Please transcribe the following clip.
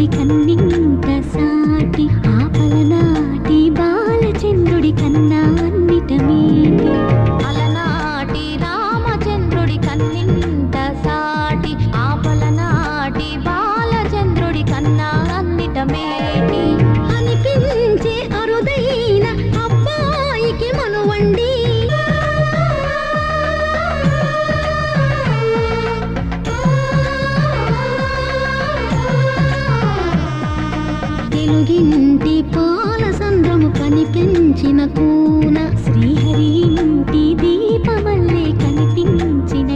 రామచంద్రుడి కన్నింత సాటి ఆపలనాటి బాలచంద్రుడి కన్నా అన్నిట మేటి అలనాటి రామచంద్రుడి కన్నింత సాటి ఆపలనాటి బాలచంద్రుడి కన్నా అన్నిట మేటి అనిపించే అరుదైన అబ్బాయికి మనువండి తెలుగింటి పాల సంద్రము కనిపించిన కూన శ్రీహరి ఇంటి